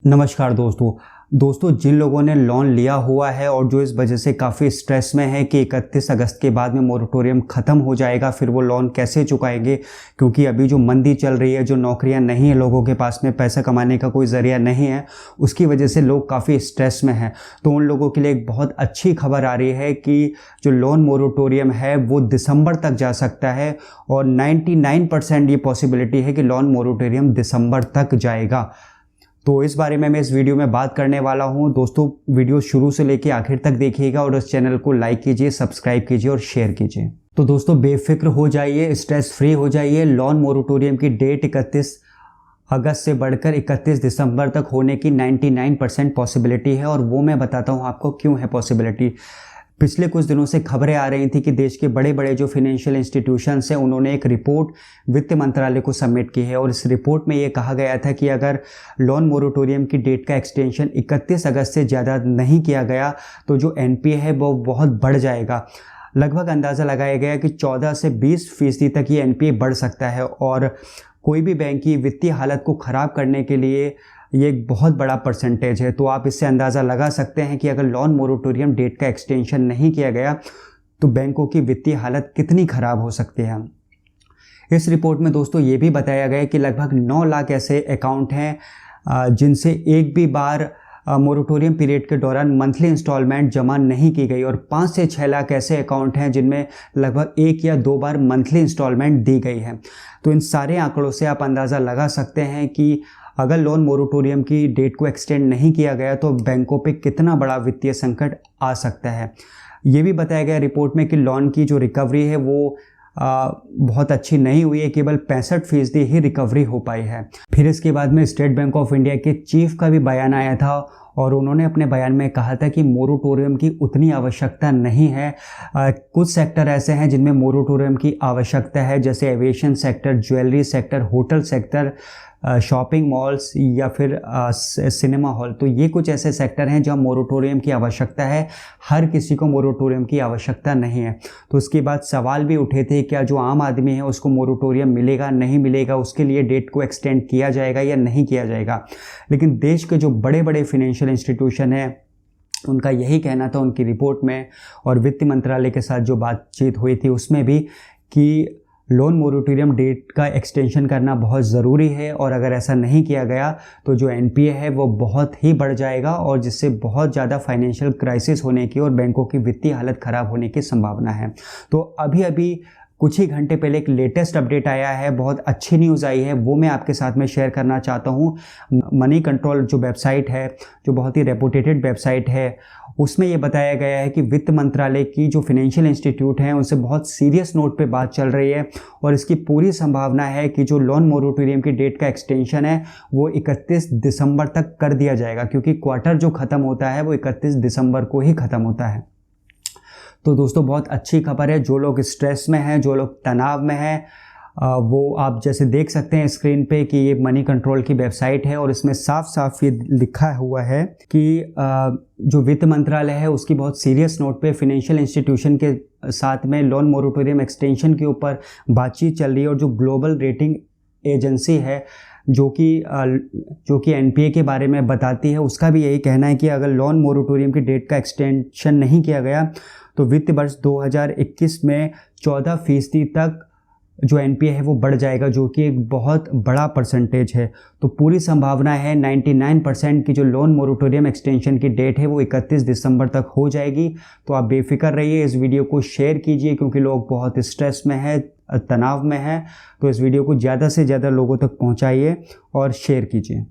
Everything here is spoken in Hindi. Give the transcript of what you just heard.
नमस्कार दोस्तों जिन लोगों ने लोन लिया हुआ है और जो इस वजह से काफ़ी स्ट्रेस में है कि 31 अगस्त के बाद में मोरेटोरियम ख़त्म हो जाएगा, फिर वो लोन कैसे चुकाएंगे, क्योंकि अभी जो मंदी चल रही है, जो नौकरियां नहीं है, लोगों के पास में पैसा कमाने का कोई ज़रिया नहीं है, उसकी वजह से लोग काफ़ी स्ट्रेस में हैं। तो उन लोगों के लिए एक बहुत अच्छी खबर आ रही है कि जो लोन मोरेटोरियम है वो दिसंबर तक जा सकता है और 99% ये पॉसिबिलिटी है कि लोन मोरेटोरियम दिसंबर तक जाएगा। तो इस बारे में मैं इस वीडियो में बात करने वाला हूं। दोस्तों, वीडियो शुरू से लेकर आखिर तक देखिएगा और इस चैनल को लाइक कीजिए, सब्सक्राइब कीजिए और शेयर कीजिए। तो दोस्तों, बेफिक्र हो जाइए, स्ट्रेस फ्री हो जाइए। लोन मोरेटोरियम की डेट 31 अगस्त से बढ़कर 31 दिसंबर तक होने की 99% पॉसिबिलिटी है और वो मैं बताता हूँ आपको क्यों है पॉसिबिलिटी। पिछले कुछ दिनों से खबरें आ रही थी कि देश के बड़े बड़े जो फाइनेंशियल इंस्टीट्यूशंस हैं, उन्होंने एक रिपोर्ट वित्त मंत्रालय को सबमिट की है और इस रिपोर्ट में ये कहा गया था कि अगर लोन मोरेटोरियम की डेट का एक्सटेंशन 31 अगस्त से ज़्यादा नहीं किया गया तो जो एनपीए है वो बहुत बढ़ जाएगा। लगभग अंदाज़ा लगाया गया कि 14 से 20% तक ये एनपीए बढ़ सकता है और कोई भी बैंक की वित्तीय हालत को ख़राब करने के लिए ये एक बहुत बड़ा परसेंटेज है। तो आप इससे अंदाज़ा लगा सकते हैं कि अगर लोन मोरेटोरियम डेट का एक्सटेंशन नहीं किया गया तो बैंकों की वित्तीय हालत कितनी ख़राब हो सकती है। इस रिपोर्ट में दोस्तों ये भी बताया गया कि लगभग 9 लाख ऐसे अकाउंट हैं जिनसे एक भी बार मोरेटोरियम पीरियड के दौरान मंथली इंस्टॉलमेंट जमा नहीं की गई और 5 से 6 लाख ऐसे अकाउंट हैं जिनमें लगभग 1 या 2 बार मंथली इंस्टॉलमेंट दी गई है। तो इन सारे आंकड़ों से आप अंदाज़ा लगा सकते हैं कि अगर लोन मोरेटोरियम की डेट को एक्सटेंड नहीं किया गया तो बैंकों पे कितना बड़ा वित्तीय संकट आ सकता है। ये भी बताया गया रिपोर्ट में कि लोन की जो रिकवरी है वो बहुत अच्छी नहीं हुई है, केवल 65% ही रिकवरी हो पाई है। फिर इसके बाद में स्टेट बैंक ऑफ इंडिया के चीफ का भी बयान आया था और उन्होंने अपने बयान में कहा था कि मोरेटोरियम की उतनी आवश्यकता नहीं है। कुछ सेक्टर ऐसे हैं जिनमें मोरेटोरियम की आवश्यकता है, जैसे aviation sector, jewellery sector, hotel sector, shopping malls या फिर सिनेमा हॉल। तो ये कुछ ऐसे सेक्टर हैं जहाँ मोरेटोरियम की आवश्यकता है। हर किसी को मोरेटोरियम की आवश्यकता नहीं है। तो उसके बाद सवाल भी उठे थे, क्या जो आम आदमी है उसको मोरेटोरियम मिलेगा, नहीं मिलेगा, उसके लिए डेट को एक्सटेंड किया जाएगा या नहीं किया जाएगा। लेकिन देश के जो बड़े बड़े फाइनेंशियल इंस्टीट्यूशन हैं उनका यही कहना था उनकी रिपोर्ट में, और वित्त मंत्रालय के साथ जो बातचीत हुई थी उसमें भी, कि लोन मोरेटोरियम डेट का एक्सटेंशन करना बहुत ज़रूरी है और अगर ऐसा नहीं किया गया तो जो एनपीए है वो बहुत ही बढ़ जाएगा और जिससे बहुत ज़्यादा फाइनेंशियल क्राइसिस होने की और बैंकों की वित्तीय हालत ख़राब होने की संभावना है। तो अभी कुछ ही घंटे पहले एक लेटेस्ट अपडेट आया है, बहुत अच्छी न्यूज़ आई है, वो मैं आपके साथ में शेयर करना चाहता हूँ। मनी कंट्रोल जो वेबसाइट है, जो बहुत ही रेपुटेटेड वेबसाइट है, उसमें ये बताया गया है कि वित्त मंत्रालय की जो फाइनेंशियल इंस्टीट्यूट हैं उनसे बहुत सीरियस नोट पे बात चल रही है और इसकी पूरी संभावना है कि जो लोन मोरेटोरियम की डेट का एक्सटेंशन है वो 31 दिसंबर तक कर दिया जाएगा, क्योंकि क्वार्टर जो ख़त्म होता है वो 31 दिसंबर को ही ख़त्म होता है। तो दोस्तों, बहुत अच्छी खबर है। जो लोग स्ट्रेस में हैं, जो लोग तनाव में हैं, वो आप जैसे देख सकते हैं स्क्रीन पे कि ये मनी कंट्रोल की वेबसाइट है और इसमें साफ साफ ये लिखा हुआ है कि जो वित्त मंत्रालय है उसकी बहुत सीरियस नोट पे फाइनेंशियल इंस्टीट्यूशन के साथ में लोन मोरेटोरियम एक्सटेंशन के ऊपर बातचीत चल रही है और जो ग्लोबल रेटिंग एजेंसी है जो कि एनपीए के बारे में बताती है, उसका भी यही कहना है कि अगर लोन मोरेटोरियम की डेट का एक्सटेंशन नहीं किया गया तो वित्त वर्ष 2021 में 14% तक जो एनपीए है वो बढ़ जाएगा, जो कि एक बहुत बड़ा परसेंटेज है। तो पूरी संभावना है 99% की जो लोन मोरेटोरियम एक्सटेंशन की डेट है वो 31 दिसंबर तक हो जाएगी। तो आप बेफिक्र रहिए, इस वीडियो को शेयर कीजिए क्योंकि लोग बहुत स्ट्रेस में हैं, तनाव में हैं। तो इस वीडियो को ज़्यादा से ज़्यादा लोगों तक पहुंचाइए और शेयर कीजिए।